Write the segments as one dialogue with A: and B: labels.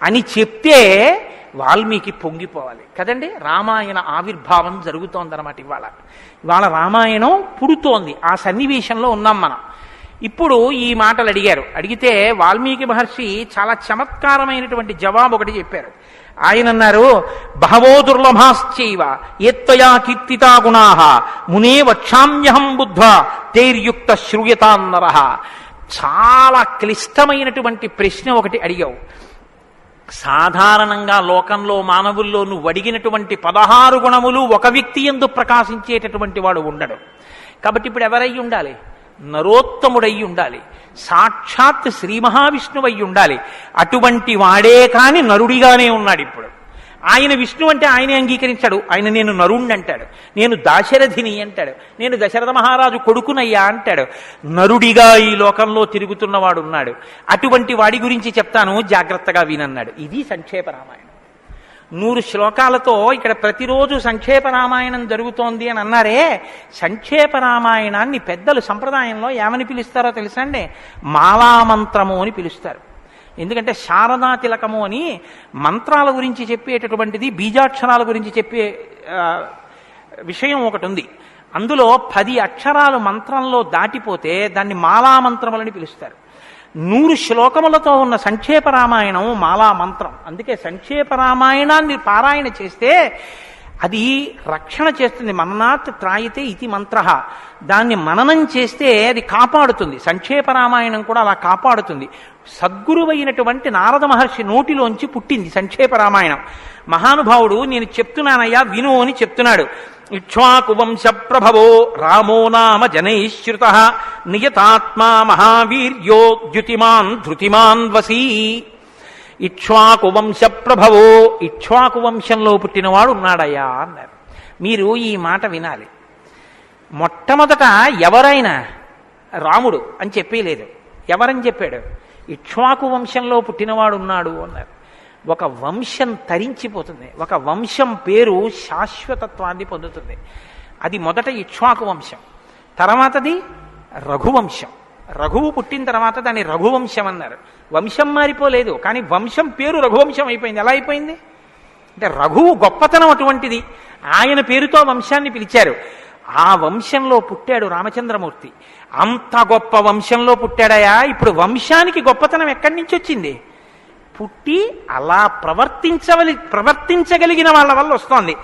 A: అని చెప్తే వాల్మీకి పొంగిపోవాలి కదండి. రామాయణ ఆవిర్భావం జరుగుతోందన్నమాట. ఇవాళ రామాయణం పుడుతోంది. ఆ సన్నివేశంలో ఉన్నాం మనం. ఇప్పుడు ఈ మాటలు అడిగితే వాల్మీకి మహర్షి చాలా చమత్కారమైనటువంటి జవాబు ఒకటి చెప్పారు. ఆయన అన్నారు, బహవో దుర్లభాశ్చైవ ఏత్వయా కీర్తితా గుణాః మునే వక్షామ్యహం బుద్ధ్వా తైర్యుక్త శ్రూయతాన్నరః. చాలా క్లిష్టమైనటువంటి ప్రశ్న ఒకటి అడిగావు. సాధారణంగా లోకంలో మానవుల్లో నువ్వు అడిగినటువంటి 16 గుణములు ఒక వ్యక్తి యందు ప్రకాశించేటటువంటి వాడు ఉండడు. కాబట్టి ఇప్పుడు ఎవరై ఉండాలి? నరోత్తముడై ఉండాలి, సాక్షాత్ శ్రీ మహావిష్ణువై ఉండాలి. అటువంటి వాడే కాని నరుడిగానే ఉన్నాడు. ఇప్పుడు ఆయన విష్ణు అంటే ఆయనే అంగీకరించాడు. ఆయన నేను నరుణ్ణి అంటాడు, నేను దాశరథిని అంటాడు, నేను దశరథ మహారాజు కొడుకునయ్యా అంటాడు. నరుడిగా ఈ లోకంలో తిరుగుతున్నవాడు ఉన్నాడు. అటువంటి వాడి గురించి చెప్తాను, జాగ్రత్తగా వినన్నాడు. ఇది సంక్షేప రామాయణం. 100 శ్లోకాలతో ఇక్కడ ప్రతిరోజు సంక్షేప రామాయణం జరుగుతోంది అని అన్నారే. సంక్షేప రామాయణాన్ని పెద్దలు సంప్రదాయంలో ఏమని పిలుస్తారో తెలుసా అండి? మాలామంత్రము అని పిలుస్తారు. ఎందుకంటే శారదా తిలకము అని మంత్రాల గురించి చెప్పేటటువంటిది, బీజాక్షరాల గురించి చెప్పే విషయం ఒకటి ఉంది. అందులో 10 అక్షరాలు మంత్రంలో దాటిపోతే దాన్ని మాలామంత్రములని పిలుస్తారు. 100 శ్లోకములతో ఉన్న సంక్షేప రామాయణం మాలా మంత్రం. అందుకే సంక్షేప రామాయణాన్ని పారాయణ చేస్తే అది రక్షణ చేస్తుంది. మననాత్ త్రాయితే ఇది మంత్ర. దాన్ని మననం చేస్తే అది కాపాడుతుంది. సంక్షేప రామాయణం కూడా అలా కాపాడుతుంది. సద్గురువైనటువంటి నారద మహర్షి నోటిలోంచి పుట్టింది సంక్షేప రామాయణం. మహానుభావుడు నేను చెప్తున్నానయ్యా విను అని చెప్తున్నాడు. ఇక్ష్వాకు వంశ ప్రభవో రామో నామ జనైశ్రుత నియతాత్మా మహావీర్యో ద్యుతిమాన్ ధృతిమాన్ వసీ. ఇక్ష్వాకు వంశ ప్రభవో, ఇక్ష్వాకు వంశంలో పుట్టినవాడు ఉన్నాడయ్యా అన్నారు. మీరు ఈ మాట వినాలి. మొట్టమొదట ఎవరైనా రాముడు అని చెప్పలేదు. ఎవరని చెప్పాడు? ఇక్ష్వాకు వంశంలో పుట్టినవాడు ఉన్నాడు అన్నారు. ఒక వంశం తరించిపోతుంది. ఒక వంశం పేరు శాశ్వతత్వాన్ని పొందుతుంది. అది మొదట ఇక్ష్వాకు వంశం, తర్వాతది రఘువంశం. రఘువు పుట్టిన తర్వాత దాన్ని రఘువంశం అన్నారు. వంశం మారిపోలేదు, కానీ వంశం పేరు రఘువంశం అయిపోయింది. ఎలా అయిపోయింది అంటే రఘువు గొప్పతనం అటువంటిది. ఆయన పేరుతో వంశాన్ని పిలిచారు. ఆ వంశంలో పుట్టాడు రామచంద్రమూర్తి. అంత గొప్ప వంశంలో పుట్టాడయా. ఇప్పుడు వంశానికి గొప్పతనం ఎక్కడి నుంచి వచ్చింది? పుట్టి అలా ప్రవర్తించగలిగిన వాళ్ళ వల్ల వస్తోంది.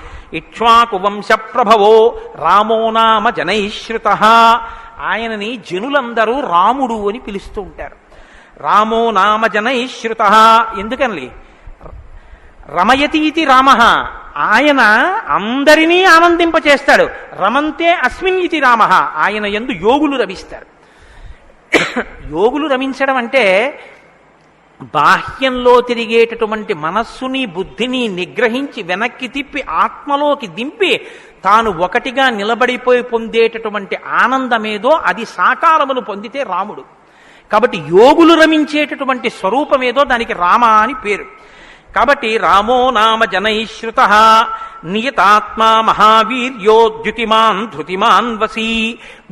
A: ఇక్ష్వాకు వంశ ప్రభవో రామో నామ జనైశ్రుత. ఆయనని జనులందరూ రాముడు అని పిలుస్తూ ఉంటారు. రామో నామ జనైశ్రుత. ఎందుకని? రమయతీతి రామ. ఆయన అందరినీ ఆనందింపచేస్తాడు. రమంతే అస్మిన్ ఇతి రామ. ఆయన యందు యోగులు రమిస్తారు. యోగులు రమించడం అంటే బాహ్యంలో తిరిగేటటువంటి మనస్సుని బుద్ధిని నిగ్రహించి వెనక్కి తిప్పి ఆత్మలోకి దింపి తాను ఒకటిగా నిలబడిపోయి పొందేటటువంటి ఆనందమేదో అది సాకారమును పొందితే రాముడు. కాబట్టి యోగులు రమించేటటువంటి స్వరూపమేదో దానికి రామ అని పేరు. కాబట్టి రామో నామ జనైశ్రుత నియతాత్మా మహావీర్యో ద్యుతిమాన్ ధృతిమాన్ వసీ.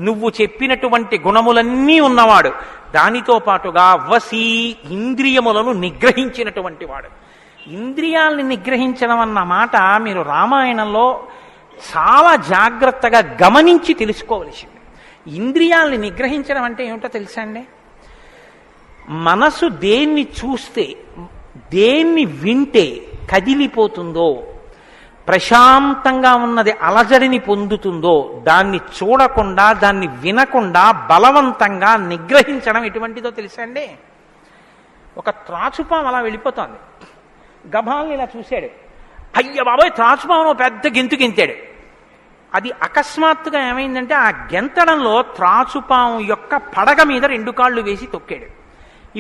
A: నువ్వు చెప్పినటువంటి గుణములన్నీ ఉన్నవాడు. దానితో పాటుగా వసీ, ఇంద్రియములను నిగ్రహించినటువంటి వాడు. ఇంద్రియాల్ని నిగ్రహించడం అన్న మాట మీరు రామాయణంలో చాలా జాగ్రత్తగా గమనించి తెలుసుకోవలసింది. ఇంద్రియాల్ని నిగ్రహించడం అంటే ఏమిటో తెలుసా అండి? మనసు దేన్ని చూస్తే, దేన్ని వింటే కదిలిపోతుందో, ప్రశాంతంగా ఉన్నది అలజడిని పొందుతుందో దాన్ని చూడకుండా, దాన్ని వినకుండా బలవంతంగా నిగ్రహించడం ఎటువంటిదో తెలుసా అండి? ఒక త్రాచుపాము అలా వెళ్ళిపోతోంది. గభాల్ని ఇలా చూశాడు. అయ్య బాబోయ్, త్రాచుపామును పెద్ద గెంతు గెంతాడు. అది అకస్మాత్తుగా ఏమైందంటే ఆ గెంతడంలో త్రాచుపాము యొక్క పడగ మీద 2 కాళ్ళు వేసి తొక్కాడు.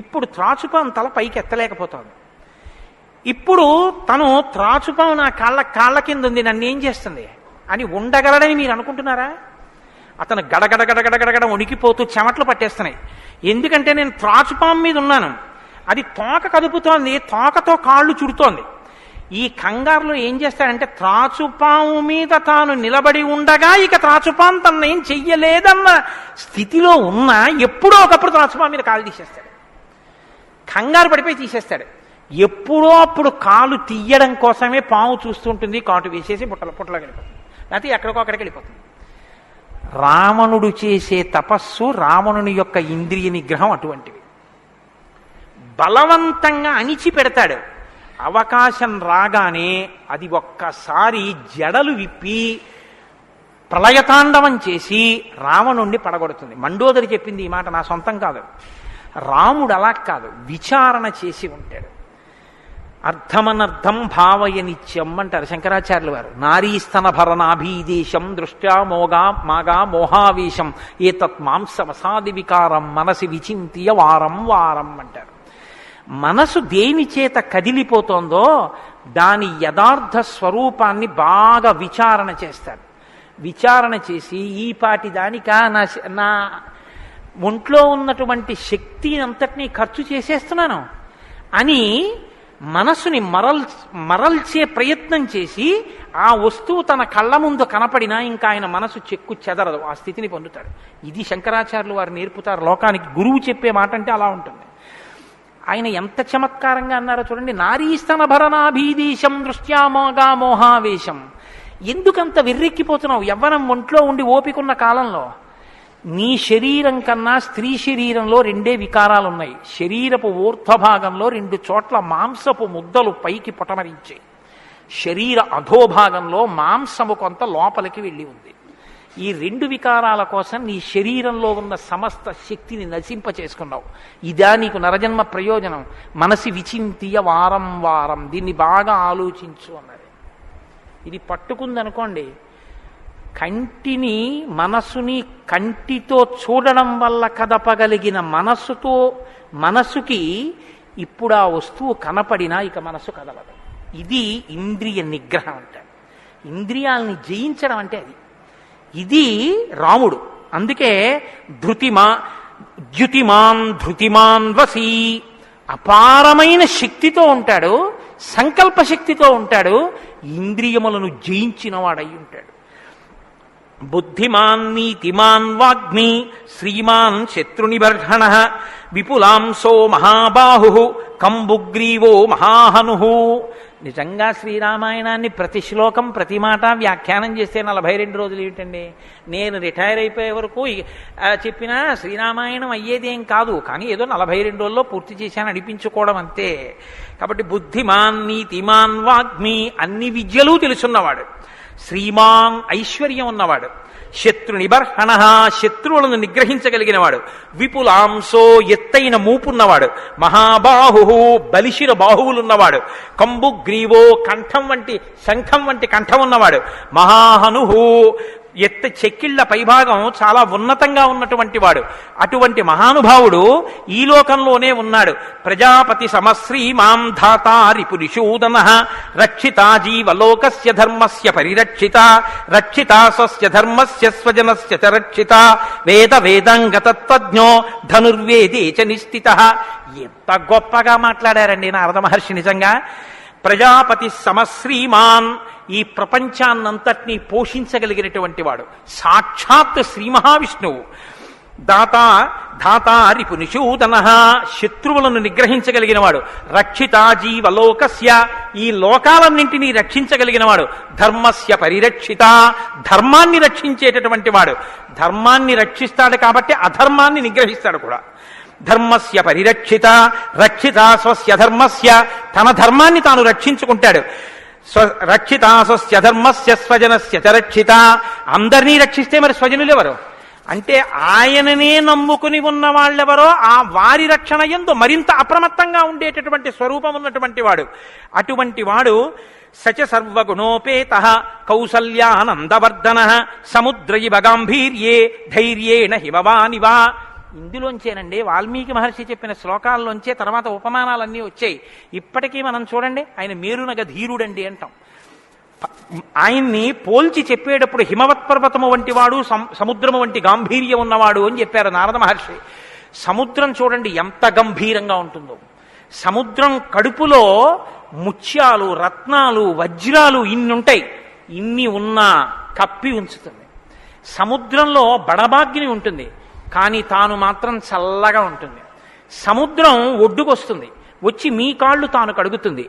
A: ఇప్పుడు త్రాచుపాము తల పైకి ఎత్తలేకపోతోంది. ఇప్పుడు తను త్రాచుపాము నా కాళ్ళ కింద ఉంది, నన్ను ఏం చేస్తుంది అని ఉండగలడని మీరు అనుకుంటున్నారా? అతను గడగడగడగడగడ వణికిపోతూ చెమట్లు పట్టేస్తున్నాయి. ఎందుకంటే నేను త్రాచుపాము మీద ఉన్నాను. అది తోక కదుపుతోంది, తోకతో కాళ్ళు చుడుతోంది. ఈ కంగారులో ఏం చేస్తాడంటే త్రాచుపాము మీద తాను నిలబడి ఉండగా ఇక త్రాచుపాము తన ఏం చెయ్యలేదన్న స్థితిలో ఉన్నా ఎప్పుడో ఒకప్పుడు త్రాచుపాము మీద కాళ్ళు తీసేస్తాడు. కంగారు పడిపోయి తీసేస్తాడు. ఎప్పుడో అప్పుడు కాలు తీయడం కోసమే పాము చూస్తుంటుంది, కాటు వేసేసి పుట్టలో వెళ్ళిపోతుంది, లేకపోతే ఎక్కడికో అక్కడికి వెళ్ళిపోతుంది. రావణుడు చేసే తపస్సు, రావణుని యొక్క ఇంద్రియ నిగ్రహం అటువంటివి. బలవంతంగా అణిచిపెడతాడు. అవకాశం రాగానే అది ఒక్కసారి జడలు విప్పి ప్రళయతాండవం చేసి రావణుణ్ణి పడగొడుతుంది. మండోదరి చెప్పింది ఈ మాట, నా సొంతం కాదు. రాముడు అలా కాదు, విచారణ చేసి ఉంటాడు. అర్థమనర్థం భావయ నిత్యం అంటారు శంకరాచార్యులు వారు. నారీస్తన భరణాభీదేశం దృష్ట్యా మాగా మోహావేశం ఏతత్ మాంసవసాది వికారం మనసి విచింత్య వారం వారం అంటారు. మనసు దేని చేత కదిలిపోతోందో దాని యథార్థ స్వరూపాన్ని బాగా విచారణ చేస్తాడు. విచారణ చేసి ఈ పాటి దానికా నా ఒంట్లో ఉన్నటువంటి శక్తిని అంతటినీ ఖర్చు చేసేస్తున్నాను అని మనసుని మరల్చే ప్రయత్నం చేసి ఆ వస్తువు తన కళ్ళ ముందు కనపడినా ఇంకా ఆయన మనసు చెక్కు చెదరదు, ఆ స్థితిని పొందుతాడు. ఇది శంకరాచార్యులు వారు నేర్పుతారు లోకానికి. గురువు చెప్పే మాట అంటే అలా ఉంటుంది. ఆయన ఎంత చమత్కారంగా అన్నారో చూడండి. నారీస్తన భరణాభీదేశం దృష్ట్యా మోగా మోహావేశం. ఎందుకంత వెర్రెక్కిపోతున్నావు యవ్వనం ఒంట్లో ఉండి ఓపికన్న కాలంలో? నీ శరీరం కన్నా స్త్రీ శరీరంలో రెండే వికారాలు ఉన్నాయి. శరీరపు ఊర్ధ్వభాగంలో 2 చోట్ల మాంసపు ముద్దలు పైకి పొటమరించాయి. శరీర అధోభాగంలో మాంసము కొంత లోపలికి వెళ్ళి ఉంది. ఈ 2 వికారాల కోసం నీ శరీరంలో ఉన్న సమస్త శక్తిని నశింప చేసుకున్నావు. ఇదా నీకు నరజన్మ ప్రయోజనం? మనసి విచింతియ వారం వారం, దీన్ని బాగా ఆలోచించు అన్నది. ఇది పట్టుకుందనుకోండి, కంటిని మనసుని కంటితో చూడడం వల్ల కదపగలిగిన మనసుకి ఇప్పుడు ఆ వస్తువు కనపడినా ఇక మనసు కదలదు. ఇది ఇంద్రియ నిగ్రహం అంటారు. ఇంద్రియాలని జయించడం అంటే అది. ఇది రాముడు. అందుకే ధృతిమాన్ వసీ, అపారమైన శక్తితో ఉంటాడు, సంకల్ప శక్తితో ఉంటాడు, ఇంద్రియములను జయించిన వాడై ఉంటాడు. బుద్ధిమాన్ నీతిమాన్ వాగ్మి శ్రీమాన్ శత్రునిబర్హణ విపులాంసో మహాబాహు కంబుగ్రీవో మహాహను. నిజంగా శ్రీరామాయణాన్ని ప్రతి శ్లోకం ప్రతి మాట వ్యాఖ్యానం చేస్తే 42 రోజులు ఏమిటండి? నేను రిటైర్ అయిపోయే వరకు చెప్పినా శ్రీరామాయణం అయ్యేదేం కాదు, కానీ ఏదో 42 రోజుల్లో పూర్తి చేశాను అనిపించుకోవడం అంతే. కాబట్టి బుద్ధిమాన్ నీతిమాన్ వాగ్మి, అన్ని విద్యలు తెలుసున్నవాడు. శ్రీమాన్, ఐశ్వర్యం ఉన్నవాడు. శత్రు నిబర్హణ, శత్రువులను నిగ్రహించగలిగినవాడు. విపులాంసో, ఎత్తైన మూపున్నవాడు. మహాబాహు, బలిశిర బాహువులున్నవాడు. కంబుగ్రీవో, కంఠం వంటి శంఖం వంటి కంఠం ఉన్నవాడు. మహాహనుహు, చెక్కిళ్ల పైభాగం చాలా ఉన్నతంగా ఉన్నటువంటి వాడు. అటువంటి మహానుభావుడు ఈ లోకంలోనే ఉన్నాడు. ప్రజాపతి సమశ్రీమాం ధాతారి పురుషూదన రక్షితా జీవలోకస్య ధర్మస్య పరిరక్షిత రక్షితా స్వస్య ధర్మస్య స్వజనస్య చ రక్షిత వేద వేదంగతత్వజ్ఞో ధనుర్వేదే చ నిష్ఠితః. ఎంత గొప్పగా మాట్లాడారండి నారద మహర్షి. నిజంగా ప్రజాపతి సమశ్రీమాన్, ఈ ప్రపంచాన్నంతటినీ పోషించగలిగినటువంటి వాడు. సాక్షాత్ శ్రీ మహావిష్ణువు. ధాతారి పునిషూదన, శత్రువులను నిగ్రహించగలిగిన వాడు. రక్షితా జీవలోకస్య, ఈ లోకాలన్నింటినీ రక్షించగలిగిన వాడు. ధర్మస్య పరిరక్షిత, ధర్మాన్ని రక్షించేటటువంటి వాడు. ధర్మాన్ని రక్షిస్తాడు కాబట్టి అధర్మాన్ని నిగ్రహిస్తాడు కూడా. ధర్మస్య పరిరక్షిత రక్షిత స్వస్య ధర్మస్య, తన ధర్మాన్ని తాను రక్షించుకుంటాడు. రక్షిత స్వస్య ధర్మస్య స్వజనస్య చ రక్షిత, అందరినీ రక్షిస్తే మరి స్వజనులు ఎవరు? అంటే ఆయననే నమ్ముకుని ఉన్న వాళ్ళెవరో ఆ వారి రక్షణ యందు మరింత అప్రమత్తంగా ఉండేటటువంటి స్వరూపం ఉన్నటువంటి వాడు. అటువంటి వాడు సచ సర్వగుణోపేత కౌసల్యానందవర్ధన సముద్ర ఇవ గాంభీర్యే ధైర్యేణ హిమవానివా. ఇందులోంచేనండి వాల్మీకి మహర్షి చెప్పిన శ్లోకాల్లోంచే తర్వాత ఉపమానాలన్నీ వచ్చాయి. ఇప్పటికీ మనం చూడండి, ఆయన మేరునగ ధీరుడండి అంటాం. ఆయన్ని పోల్చి చెప్పేటప్పుడు హిమవత్ పర్వతము వంటి వాడు, సముద్రము వంటి గాంభీర్యం ఉన్నవాడు అని చెప్పారు నారద మహర్షి. సముద్రం చూడండి ఎంత గంభీరంగా ఉంటుందో. సముద్రం కడుపులో ముత్యాలు, రత్నాలు, వజ్రాలు ఇన్ని ఉంటాయి. ఇన్ని ఉన్నా కప్పి ఉంచుతుంది. సముద్రంలో బడబాగ్ని ఉంటుంది, కానీ తాను మాత్రం చల్లగా ఉంటుంది. సముద్రం ఒడ్డుకొస్తుంది, వచ్చి మీ కాళ్ళు తాను కడుగుతుంది.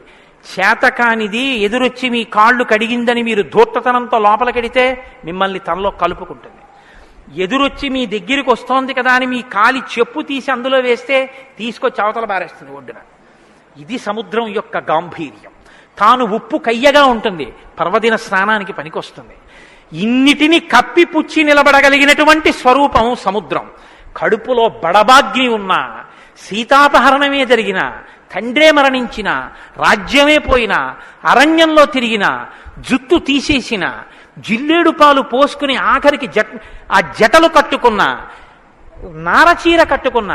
A: చేతకానిది ఎదురొచ్చి మీ కాళ్ళు కడిగిందని మీరు ధూర్తతనంతో లోపలికెడితే మిమ్మల్ని తనలో కలుపుకుంటుంది. ఎదురొచ్చి మీ దగ్గరికి వస్తోంది కదా అని మీ కాలి చెప్పు తీసి అందులో వేస్తే తీసుకొచ్చి అవతల బారేస్తుంది ఒడ్డున. ఇది సముద్రం యొక్క గాంభీర్యం. తాను ఉప్పు కయ్యగా ఉంటుంది, పర్వదిన స్నానానికి పనికొస్తుంది. ఇన్నిటిని కప్పిపుచ్చి నిలబడగలిగినటువంటి స్వరూపం సముద్రం. కడుపులో బడబాగ్ని ఉన్నా, సీతాపహరణమే జరిగిన, తండ్రే మరణించిన, రాజ్యమే పోయినా, అరణ్యంలో తిరిగిన, జుత్తు తీసేసిన, జిల్లేడు పాలు పోసుకుని ఆఖరికి ఆ జటలు కట్టుకున్న, నారచీర కట్టుకున్న,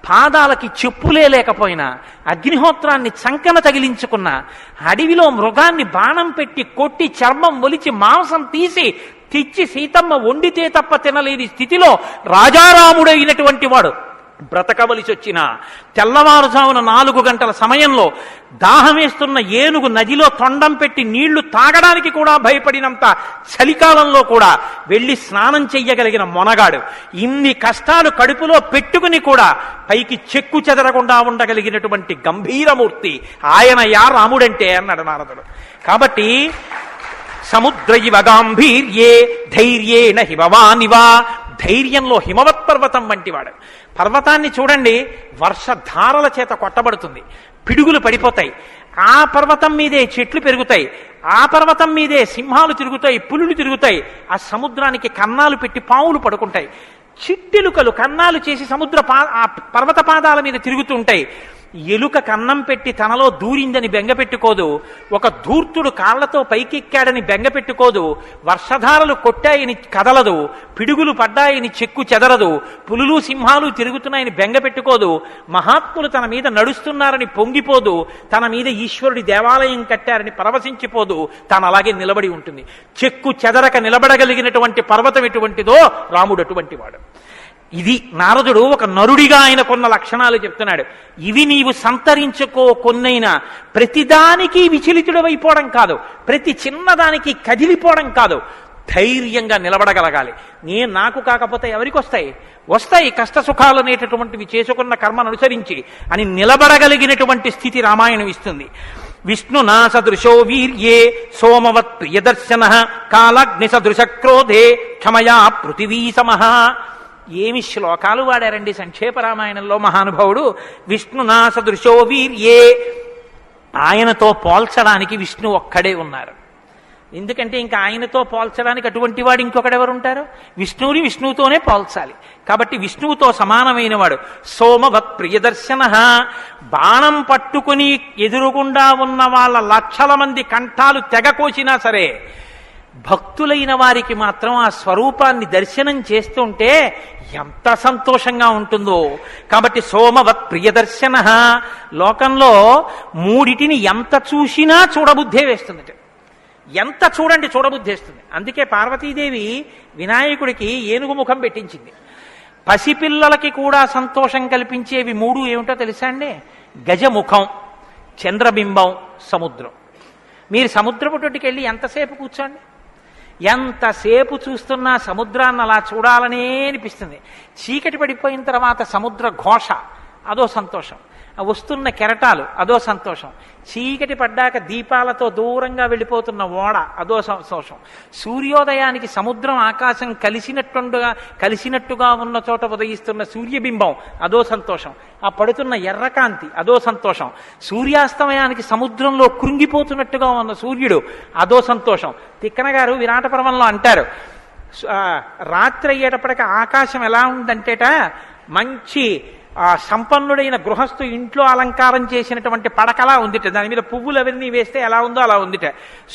A: పాదాలకి చెప్పులే లేకపోయినా, అగ్నిహోత్రాన్ని చంకన తగిలించుకున్న, అడవిలో మృగాన్ని బాణం పెట్టి కొట్టి చర్మం ఒలిచి మాంసం తీసి తెచ్చి సీతమ్మ వండితే తప్ప తినలేని స్థితిలో రాజారాముడైనటువంటి వాడు బ్రతకవలసి వచ్చిన తెల్లవారుజామున 4 గంటల సమయంలో దాహమేస్తున్న ఏనుగు నదిలో తొండం పెట్టి నీళ్లు తాగడానికి కూడా భయపడినంత చలికాలంలో కూడా వెళ్ళి స్నానం చెయ్యగలిగిన మొనగాడు, ఇన్ని కష్టాలు కడుపులో పెట్టుకుని కూడా పైకి చెక్కు చెదరకుండా ఉండగలిగినటువంటి గంభీరమూర్తి ఆయన యా రాముడంటే అన్నాడు నారదుడు. కాబట్టి సముద్ర ఇవ గాంభీర్యే ధైర్యేణ హిమవానివా, ధైర్యంలో హిమవత్ పర్వతం వంటివాడు. పర్వతాన్ని చూడండి, వర్షధారల చేత కొట్టబడుతుంది, పిడుగులు పడిపోతాయి. ఆ పర్వతం మీదే చెట్లు పెరుగుతాయి, ఆ పర్వతం మీదే సింహాలు తిరుగుతాయి, పులులు తిరుగుతాయి. ఆ సముద్రానికి కన్నాలు పెట్టి పావులు పడుకుంటాయి. చిట్టెలుకలు కన్నాలు చేసి ఆ పర్వత పాదాల మీద తిరుగుతుంటాయి. ఎలుక కన్నం పెట్టి తనలో దూరిందని బెంగపెట్టుకోదు, ఒక ధూర్తుడు కాళ్లతో పైకెక్కాడని బెంగపెట్టుకోదు, వర్షధారలు కొట్టాయని కదలదు, పిడుగులు పడ్డాయని చెక్కు చెదరదు, పులులు సింహాలు తిరుగుతున్నాయని బెంగపెట్టుకోదు, మహాత్ములు తన మీద నడుస్తున్నారని పొంగిపోదు, తన మీద ఈశ్వరుడి దేవాలయం కట్టారని పరవశించిపోదు, తాను అలాగే నిలబడి ఉంటుంది. చెక్కు చెదరక నిలబడగలిగినటువంటి పర్వతం ఎటువంటిదో రాముడు అటువంటి వాడు. ఇది నారదుడు ఒక నరుడిగా ఆయన కొన్న లక్షణాలు చెప్తున్నాడు. ఇవి నీవు సంతరించుకో కొన్నైనా, ప్రతిదానికి విచలితుడవైపోవడం కాదు, ప్రతి చిన్నదానికి కదిలిపోవడం కాదు, ధైర్యంగా నిలబడగలగాలి. నాకు కాకపోతే ఎవరికి వస్తాయి? వస్తాయి కష్ట సుఖాలు అనేటటువంటివి చేసుకున్న కర్మను అనుసరించి అని నిలబడగలిగినటువంటి స్థితి రామాయణం ఇస్తుంది. విష్ణునా సదృశో వీర్యే సోమవత్ ప్రియదర్శన కాలాగ్ని సదృశ క్రోధే క్షమయా పృథివీ సమః. ఏమి శ్లోకాలు వాడారండి సంక్షేప రామాయణంలో మహానుభావుడు. విష్ణునా సదృశో వీర్యే, ఆయనతో పోల్చడానికి విష్ణు ఒక్కడే ఉన్నారు. ఎందుకంటే ఇంకా ఆయనతో పోల్చడానికి అటువంటి వాడు ఇంకొకడెవరు ఉంటారు? విష్ణువుని విష్ణువుతోనే పోల్చాలి. కాబట్టి విష్ణువుతో సమానమైన వాడు. సోమవత్ ప్రియదర్శన, బాణం పట్టుకుని ఎదురుగుండా ఉన్న వాళ్ళ లక్షల మంది కంఠాలు తెగకోసినా సరే భక్తులైన వారికి మాత్రం ఆ స్వరూపాన్ని దర్శనం చేస్తుంటే ఎంత సంతోషంగా ఉంటుందో. కాబట్టి సోమవత్ ప్రియదర్శన, లోకంలో మూడిటిని ఎంత చూసినా చూడబుద్ధే వేస్తుంది. ఎంత చూడండి చూడబుద్ధేస్తుంది. అందుకే పార్వతీదేవి వినాయకుడికి ఏనుగు ముఖం పెట్టించింది. పసిపిల్లలకి కూడా సంతోషం కల్పించేవి 3 ఏమిటో తెలుసా అండి? గజముఖం, చంద్రబింబం, సముద్రం. మీరు సముద్రపు తొట్టికి వెళ్ళి ఎంతసేపు కూర్చోండి, ఎంతసేపు చూస్తున్నా సముద్రాన్ని అలా చూడాలనే అనిపిస్తుంది. చీకటి పడిపోయిన తర్వాత సముద్ర ఘోష అదో సంతోషం, వస్తున్న కెరటాలు అదో సంతోషం, చీకటి పడ్డాక దీపాలతో దూరంగా వెళ్ళిపోతున్న ఓడ అదో సంతోషం, సూర్యోదయానికి సముద్రం ఆకాశం కలిసినట్టుగా ఉన్న చోట ఉదయిస్తున్న సూర్యబింబం అదో సంతోషం, ఆ పడుతున్న ఎర్రకాంతి అదో సంతోషం, సూర్యాస్తమయానికి సముద్రంలో కృంగిపోతున్నట్టుగా ఉన్న సూర్యుడు అదో సంతోషం. తిక్కన గారు విరాట పర్వంలో అంటారు, రాత్రి అయ్యేటప్పటికి ఆకాశం ఎలా ఉందంటేట మంచి సంపన్నుడైన గృహస్థు ఇంట్లో అలంకారం చేసినటువంటి పడకలా ఉందిట, దాని మీద పువ్వులు అవన్నీ వేస్తే ఎలా ఉందో అలా ఉందిట.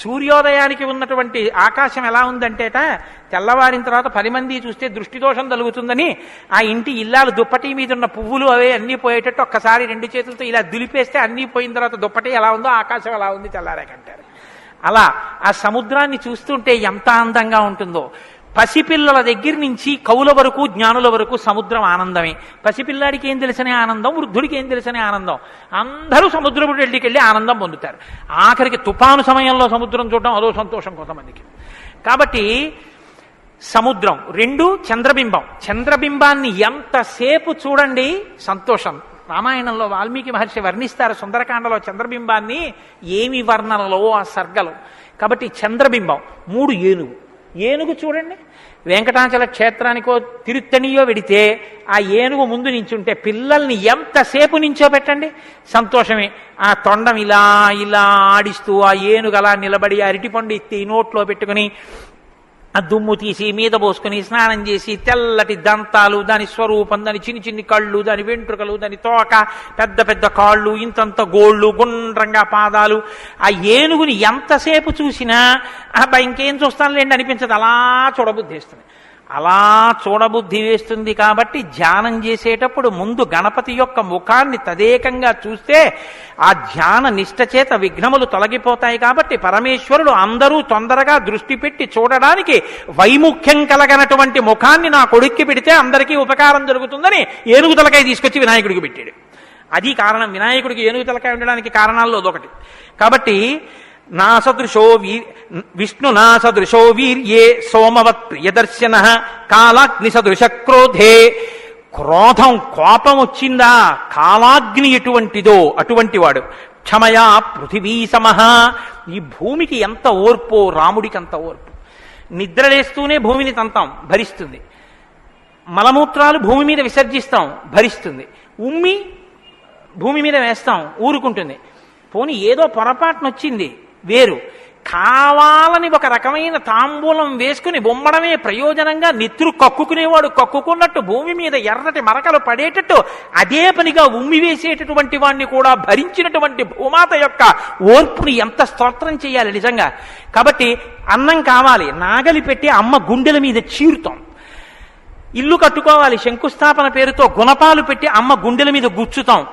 A: సూర్యోదయానికి ఉన్నటువంటి ఆకాశం ఎలా ఉందంటేట తెల్లవారిన తర్వాత 10 మంది చూస్తే దృష్టిదోషం కలుగుతుందని ఆ ఇంటి ఇల్లాలు దుప్పటి మీద ఉన్న పువ్వులు అవే అన్నీ పోయేటట్టు ఒక్కసారి 2 చేతులతో ఇలా దులిపేస్తే అన్నీ పోయిన తర్వాత దుప్పటి ఎలా ఉందో ఆకాశం ఎలా ఉంది తెల్లారాకంటారు. అలా ఆ సముద్రాన్ని చూస్తుంటే ఎంత అందంగా ఉంటుందో. పసిపిల్లల దగ్గర నుంచి కవుల వరకు జ్ఞానుల వరకు సముద్రం ఆనందమే. పసిపిల్లాడికి ఏం తెలిసనే ఆనందం, వృద్ధుడికి ఏం తెలిసనే ఆనందం. అందరూ సముద్రపు వెళ్ళికి వెళ్ళి ఆనందం పొందుతారు. ఆఖరికి తుఫాను సమయంలో సముద్రం చూడడం అదో సంతోషం కొంతమందికి. కాబట్టి సముద్రం 2, చంద్రబింబం. చంద్రబింబాన్ని ఎంతసేపు చూడండి సంతోషం రామాయణంలో వాల్మీకి మహర్షి వర్ణిస్తారు సుందరకాండలో చంద్రబింబాన్ని, ఏమి వర్ణనలో ఆ సర్గలు. కాబట్టి చంద్రబింబం 3 ఏనుగు చూడండి, వెంకటాచల క్షేత్రానికో తిరుత్తణియో వెడితే ఆ ఏనుగు ముందు నించుంటే పిల్లల్ని ఎంతసేపు నించోబెట్టండి సంతోషమే. ఆ తొండం ఇలా ఇలా ఆడిస్తూ ఆ ఏనుగు అలా నిలబడి అరటిపండు ఎత్తి నోట్లో పెట్టుకుని ఆ దుమ్ము తీసి మీద పోసుకుని స్నానం చేసి తెల్లటి దంతాలు, దాని స్వరూపం, దాని చిన్ని చిన్ని కళ్ళు, దాని వెంట్రుకలు, దాని తోక, పెద్ద పెద్ద కాళ్ళు, ఇంతంత గోళ్ళు, గుండ్రంగా పాదాలు, ఆ ఏనుగుని ఎంతసేపు చూసినా అబ్బా ఇంకేం చూస్తానులేండి అనిపించదు, అలా చూడబుద్ధి వేస్తుంది. అలా చూడబుద్ధి వేస్తుంది కాబట్టి ధ్యానం చేసేటప్పుడు ముందు గణపతి యొక్క ముఖాన్ని తదేకంగా చూస్తే ఆ ధ్యాన నిష్ట చేత విఘ్నములు తొలగిపోతాయి. కాబట్టి పరమేశ్వరుడు అందరూ తొందరగా దృష్టి పెట్టి చూడడానికి వైముఖ్యం కలగనటువంటి ముఖాన్ని నా కొడుక్కి పెడితే అందరికీ ఉపకారం జరుగుతుందని ఏనుగు తలకాయ తీసుకొచ్చి వినాయకుడికి పెట్టాడు. అది కారణం, వినాయకుడికి ఏనుగు తలకాయ ఉండడానికి కారణాల్లో అదొకటి. కాబట్టి విష్ణు నా సదృశో వీర్యే సోమవత్ ప్రియదర్శన కాలాగ్ని సదృశ క్రోధే. క్రోధం, కోపం వచ్చిందా, కాలాగ్ని ఎటువంటిదో అటువంటి వాడు. క్షమయా పృథివీ సమహ. ఈ భూమికి ఎంత ఓర్పో రాముడికి అంత ఓర్పు. నిద్రలేస్తూనే భూమిని తంతాం, భరిస్తుంది. మలమూత్రాలు భూమి మీద విసర్జిస్తాం, భరిస్తుంది. ఉమ్మి భూమి మీద వేస్తాం, ఊరుకుంటుంది. పోనీ ఏదో పొరపాటునొచ్చింది వేరు, కావాలని ఒక రకమైన తాంబూలం వేసుకుని బొమ్మడమే ప్రయోజనంగా నెత్తురు కక్కుకునేవాడు కక్కుకున్నట్టు భూమి మీద ఎర్రటి మరకలు పడేటట్టు అదే పనిగా ఉమ్మి వేసేటటువంటి వాడిని కూడా భరించినటువంటి భూమాత యొక్క ఓర్పుని ఎంత స్తోత్రం చేయాలి నిజంగా. కాబట్టి అన్నం కావాలి, నాగలి పెట్టి అమ్మ గుండెల మీద చీరుతాం. ఇల్లు కట్టుకోవాలి, శంకుస్థాపన పేరుతో గుణపాలు పెట్టి అమ్మ గుండెల మీద గుచ్చుతాం.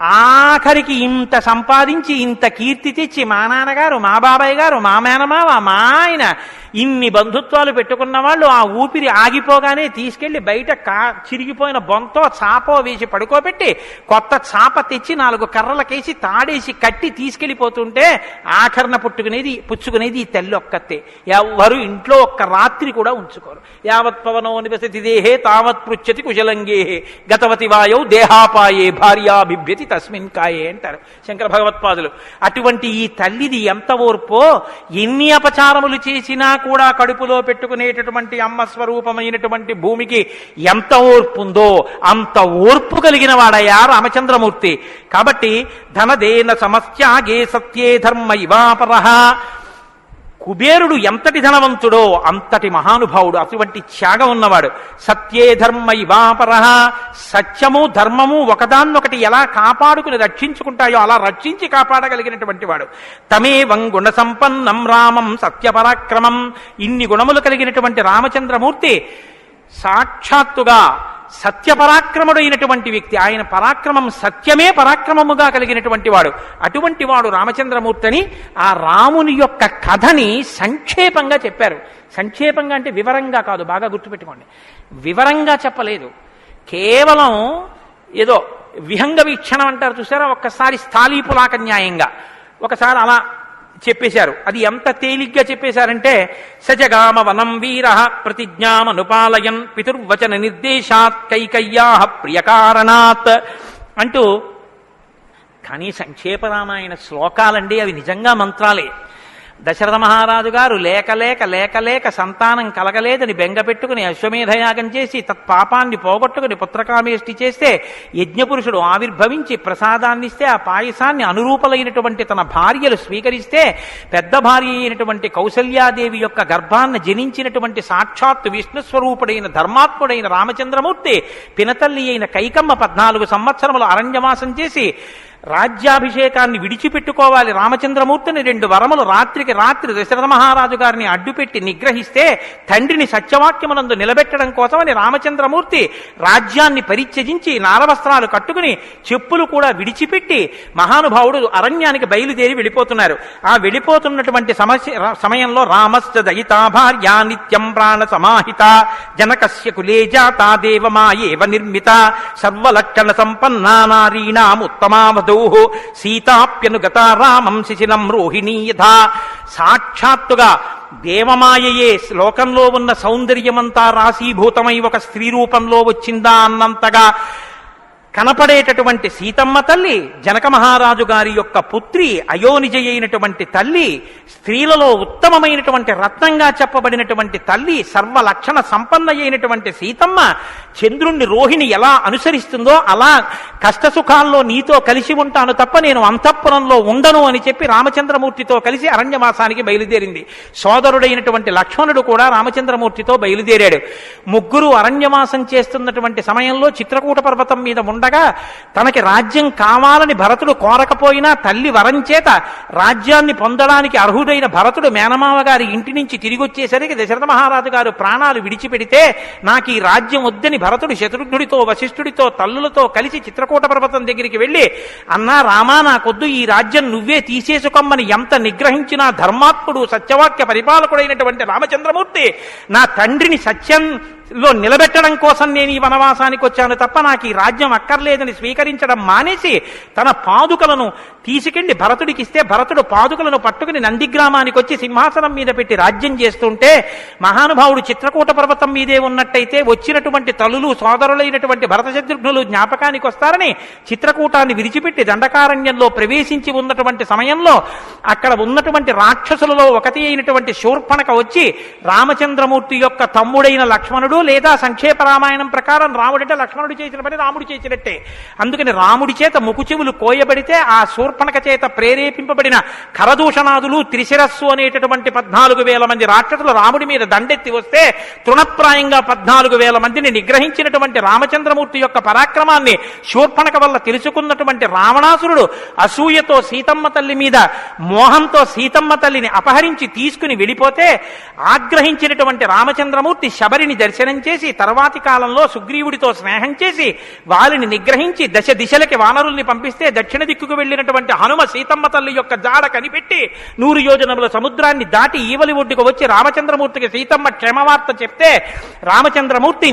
A: ఆఖరికి ఇంత సంపాదించి ఇంత కీర్తి తెచ్చి మా నాన్నగారు, మా బాబాయ్ గారు, మా మేనమావ, మా ఆయన ఇన్ని బంధుత్వాలు పెట్టుకున్న వాళ్ళు ఆ ఊపిరి ఆగిపోగానే తీసుకెళ్లి బయట చిరిగిపోయిన బొంతో చాపో వేసి పడుకోబెట్టి కొత్త చాప తెచ్చి 4 కర్రలకేసి తాడేసి కట్టి తీసుకెళ్లిపోతుంటే ఆఖరణ పుచ్చుకునేది ఈ తల్లి ఒక్కతే. ఎవ్వరు ఇంట్లో ఒక్క రాత్రి కూడా ఉంచుకోరు. యావత్ పవనో నివసతి దేహే తావత్ పృచ్చతి కుశలంగేహే గతవతి వాయౌ దేహాపాయే భార్యాభిభ్యతి తస్మిన్ కాయే అంటారు శంకర భగవత్పాదులు. అటువంటి ఈ తల్లిది ఎంత ఓర్పో, ఎన్ని అపచారములు చేసినా కూడా కడుపులో పెట్టుకునేటటువంటి అమ్మ స్వరూపమైనటువంటి భూమికి ఎంత ఓర్పుందో అంత ఓర్పు కలిగిన వాడయ్యా రామచంద్రమూర్తి. కాబట్టి ధనదేన సమస్యాగే సత్యే ధర్మ ఇవాపరః. కుబేరుడు ఎంతటి ధనవంతుడో అంతటి మహానుభావుడు, అటువంటి త్యాగం ఉన్నవాడు. సత్యే ధర్మ ఇవాపరః. సత్యము ధర్మము ఒకదాన్నొకటి ఎలా కాపాడుకుని రక్షించుకుంటాయో అలా రక్షించి కాపాడగలిగినటువంటి వాడు. తమేవం గుణ సంపన్నం రామం సత్యపరాక్రమం. ఇన్ని గుణములు కలిగినటువంటి రామచంద్రమూర్తి సాక్షాత్తుగా సత్యపరాక్రముడైనటువంటి వ్యక్తి. ఆయన పరాక్రమం సత్యమే పరాక్రమముగా కలిగినటువంటి వాడు. అటువంటి వాడు రామచంద్రమూర్తిని ఆ రాముని యొక్క కథని సంక్షేపంగా చెప్పారు. సంక్షేపంగా అంటే వివరంగా కాదు, బాగా గుర్తుపెట్టుకోండి. వివరంగా చెప్పలేదు, కేవలం ఏదో విహంగ వీక్షణం అంటారు చూసారా, ఒక్కసారి స్థాళీపులాక న్యాయంగా ఒకసారి అలా చెప్పేశారు. అది ఎంత తేలిగ్గా చెప్పేశారంటే సజగామ వనం వీర ప్రతిజ్ఞామనుపాలయన్ పితుర్వచన నిర్దేశాత్ కైకయ్యా ప్రియకారణాత్ అంటూ. కానీ సంక్షేపరామాయణ శ్లోకాలండి, అవి నిజంగా మంత్రాలే. దశరథ మహారాజు గారు లేక లేక లేక లేక సంతానం కలగలేదని బెంగపెట్టుకుని అశ్వమేధయాగం చేసి తత్పాపాన్ని పోగొట్టుకుని పుత్రకామేష్టి చేస్తే యజ్ఞపురుషుడు ఆవిర్భవించి ప్రసాదాన్నిస్తే ఆ పాయసాన్ని అనురూపలైనటువంటి తన భార్యలు స్వీకరిస్తే పెద్ద భార్య అయినటువంటి కౌసల్యాదేవి యొక్క గర్భాన్ని జనించినటువంటి సాక్షాత్తు విష్ణుస్వరూపుడైన ధర్మాత్ముడైన రామచంద్రమూర్తి పినతల్లి అయిన కైకమ్మ 14 సంవత్సరములు అరణ్యవాసం చేసి రాజ్యాభిషేకాన్ని విడిచిపెట్టుకోవాలి రామచంద్రమూర్తిని 2 వరములు రాత్రికి రాత్రి దశరథ మహారాజు గారిని అడ్డుపెట్టి నిగ్రహిస్తే తండ్రిని సత్యవాక్యమునందు నిలబెట్టడం కోసమని రామచంద్రమూర్తి రాజ్యాన్ని పరిత్యజించి నారవస్త్రాలు కట్టుకుని చెప్పులు కూడా విడిచిపెట్టి మహానుభావుడు అరణ్యానికి బయలుదేరి వెళ్ళిపోతున్నారు. ఆ వెళ్ళిపోతున్నటువంటి సమయంలో రామశ్చ దయితా భార్యా నిత్యం ప్రాణ సమాహిత జనకస్య కులే జాతా దేవమాయేవ నిర్మిత సర్వలక్షణ సంపన్నా నారీణాం ఉత్తమావధ సీతాప్యనుగత రామం శిశిలం రోహిణీ యథా. సాక్షాత్తుగా దేవమాయయే లోకంలో ఉన్న సౌందర్యమంతా రాశీభూతమై ఒక స్త్రీ రూపంలో వచ్చిందా అన్నంతగా కనపడేటటువంటి సీతమ్మ తల్లి, జనక మహారాజు గారి యొక్క పుత్రి, అయోనిజ అయినటువంటి తల్లి, స్త్రీలలో ఉత్తమమైనటువంటి రత్నంగా చెప్పబడినటువంటి తల్లి, సర్వలక్షణ సంపన్న అయినటువంటి సీతమ్మ చంద్రుణ్ణి రోహిణి ఎలా అనుసరిస్తుందో అలా కష్టసుఖాల్లో నీతో కలిసి ఉంటాను తప్ప నేను అంతఃపురంలో ఉండను అని చెప్పి రామచంద్రమూర్తితో కలిసి అరణ్యవాసానికి బయలుదేరింది. సోదరుడైనటువంటి లక్ష్మణుడు కూడా రామచంద్రమూర్తితో బయలుదేరాడు. ముగ్గురు అరణ్యవాసం చేస్తున్నటువంటి సమయంలో చిత్రకూట పర్వతం మీద ఉండగా తనకి రాజ్యం కావాలని భరతుడు కోరకపోయినా తల్లి వరం చేత రాజ్యాన్ని పొందడానికి అర్హుడైన భరతుడు మేనమామ గారి ఇంటి నుంచి తిరిగి వచ్చేసరికి దశరథ మహారాజు గారు ప్రాణాలు విడిచిపెడితే నాకు ఈ రాజ్యం వద్దని భరతుడు శత్రుఘ్నుడితో వశిష్ఠుడితో తల్లులతో కలిసి చిత్రకూట పర్వతం దగ్గరికి వెళ్ళి, అన్నా రామా నాకొద్దు, ఈ రాజ్యం నువ్వే తీసేసుకోమని ఎంత నిగ్రహించినా ధర్మాత్ముడు సత్యవాక్య పరిపాలకుడైనటువంటి రామచంద్రమూర్తి నా తండ్రిని సత్యంలో నిలబెట్టడం కోసం నేను ఈ వనవాసానికి వచ్చాను తప్ప నాకు ఈ రాజ్యం అక్కర్లేదని స్వీకరించడం మానేసి తన పాదుకలను తీసుకెళ్లి భరతుడికి ఇస్తే భరతుడు పాదుకలను పట్టుకుని నందిగ్రామానికి వచ్చి సింహాసనం మీద పెట్టి రాజ్యం చేస్తుంటే మహానుభావుడు చిత్రకూట పర్వతం మీదే ఉన్నట్టయితే వచ్చినటువంటి తల్లులు సోదరులైనటువంటి భరత శత్రుఘ్నులు జ్ఞాపకానికి వస్తారని చిత్రకూటాన్ని విడిచిపెట్టి దండకారణ్యంలో ప్రవేశించి ఉన్నటువంటి సమయంలో అక్కడ ఉన్నటువంటి రాక్షసులలో ఒకటి అయినటువంటి శూర్పణక వచ్చి రామచంద్రమూర్తి యొక్క తమ్ముడైన లక్ష్మణుడు, లేదా సంక్షేప రామాయణం ప్రకారం రాముడంటే లక్ష్మణుడు చేసిన పని రాముడు చేసినట్టే, అందుకని రాముడి చేత ముకుచెవులు కోయబడితే ఆ శూర్పణక చేత ప్రేరేపింపబడిన కరదూషణాదులు త్రిశిరస్సు అనేటటువంటి 14,000 మంది రాక్షసులు రాముడి మీద దండెత్తి వస్తే తృణప్రాయంగా 14,000 మందిని నిగ్రహించినటువంటి రామచంద్రమూర్తి యొక్క పరాక్రమాన్ని శూర్పణక వల్ల తెలుసుకున్నటువంటి రావణాసురుడు అసూయతో సీతమ్మ తల్లి మీద మోహంతో సీతమ్మ తల్లిని అపహరించి తీసుకుని వెళ్ళిపోతే ఆగ్రహించినటువంటి రామచంద్రమూర్తి శబరిని దర్శనం చేసి తర్వాతి కాలంలో సుగ్రీవుడితో స్నేహం చేసి వారిని నిగ్రహించి దశ దిశలకి వానరుల్ని పంపిస్తే దక్షిణ దిక్కుకు వెళ్ళినటువంటి హనుమ సీతమ్మ తల్లి యొక్క జాడ కనిపెట్టి 100 యోజనముల సముద్రాన్ని దాటి ఈవలి ఒడ్డుకు వచ్చి రామచంద్రమూర్తికి సీతమ్మ క్షేమవార్త చెప్తే రామచంద్రమూర్తి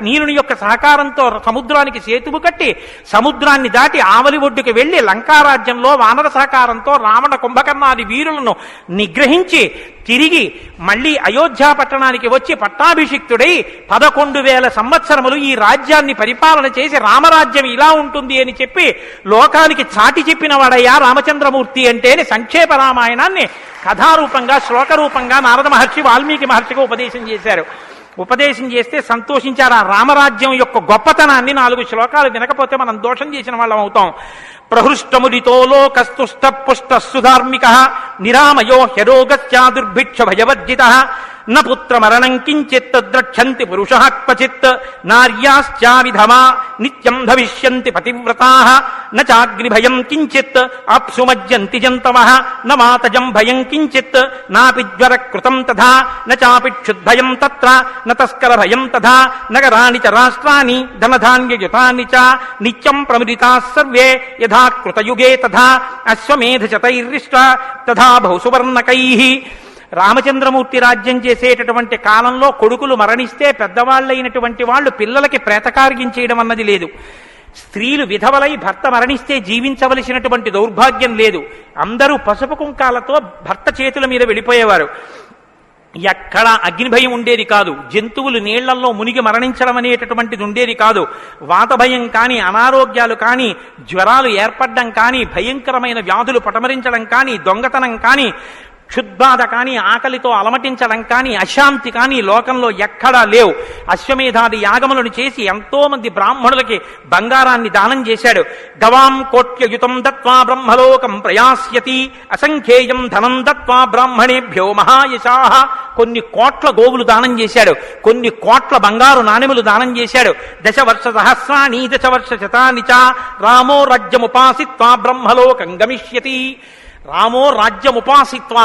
A: నీలుని యొక్క సహకారంతో సముద్రానికి సేతువు కట్టి సముద్రాన్ని దాటి ఆవలి ఒడ్డుకు వెళ్లి లంకారాజ్యంలో వానర సహకారంతో రావణ కుంభకర్ణాది వీరులను నిగ్రహించి తిరిగి మళ్లీ అయోధ్య పట్టణానికి వచ్చి పట్టాభిషిక్తుడై 11,000 సంవత్సరములు ఈ రాజ్యాన్ని పరిపాలన చేసి రామరాజ్యం ఇలా ఉంటుంది అని చెప్పి లోకానికి చాటి చెప్పిన వాడయ్యా రామచంద్రమూర్తి అంటే సంక్షేప రామాయణాన్ని కథారూపంగా శ్లోకరూపంగా నారద మహర్షి వాల్మీకి మహర్షిగా ఉపదేశం చేశారు. ఉపదేశం చేస్తే సంతోషించారు. ఆ రామరాజ్యం యొక్క గొప్పతనాన్ని 4 శ్లోకాలు వినకపోతే మనం దోషం చేసిన వాళ్ళం అవుతాం. ప్రహృష్టముదితో లోకస్తుష్ట పుష్ట సుధార్మిక నిరామయో హ్యరోగస్యా దుర్భిక్ష భయవర్జిత న పుత్రమరణం కించిత్ ద్రక్షంతి పురుషః క్వచిత్ నార్యాశ్చా విధమా నిత్యం భవిష్యంతి పతివ్రతాః న చాగ్నిభయం కించిత్ ఆప్సుమజ్యంతి జంతవః న మాతజం భయం కించిత్ నాపి జ్వర కృతం తథా న చాపి క్షుద్భయం తత్ర న తస్కర భయం తథా నగరాణి చ రాష్ట్రాణి ధనధాన్యయుతాని చ నిత్యం ప్రముదితాః సర్వే యథా కృతయుగే తథా అశ్వమేధశతైర్రిష్ట తథా బహుసువర్ణకైః. రామచంద్రమూర్తి రాజ్యం చేసేటటువంటి కాలంలో కొడుకులు మరణిస్తే పెద్దవాళ్ళైనటువంటి వాళ్ళు పిల్లలకి ప్రేతకార్యం చేయడం అన్నది లేదు. స్త్రీలు విధవలై భర్త మరణిస్తే జీవించవలసినటువంటి దౌర్భాగ్యం లేదు. అందరూ పసుపు కుంకాలతో భర్త చేతుల మీద వెళ్ళిపోయేవారు. ఎక్కడ అగ్నిభయం ఉండేది కాదు. జంతువులు నీళ్లలో మునిగి మరణించడం అనేటటువంటిది ఉండేది కాదు. వాత భయం కానీ, అనారోగ్యాలు కానీ, జ్వరాలు ఏర్పడడం కానీ, భయంకరమైన వ్యాధులు పటమరించడం కానీ, దొంగతనం కానీ, క్షుద్బాధ కానీ, ఆకలితో అలమటించడం కానీ, అశాంతి కానీ లోకంలో ఎక్కడా లేవు. అశ్వమేధాది యాగములను చేసి ఎంతో మంది బ్రాహ్మణులకి బంగారాన్ని దానం చేశాడు. గవాం కోట్యయుతం దత్వా బ్రహ్మలోకం ప్రయాస్యతి అసంఖ్యేయం ధనం దత్వా బ్రాహ్మణేభ్యో మహాయశాః. కొన్ని కోట్ల గోవులు దానం చేశాడు. కొన్ని కోట్ల బంగారు నాణెములు దానం చేశాడు. 10 వర్ష సహస్రాణి 10 వర్ష శతాని చ రామో రాజ్యముపాసిత్వా బ్రహ్మలోకం గమిష్యతి. రామో రాజ్యముపాసిత్వా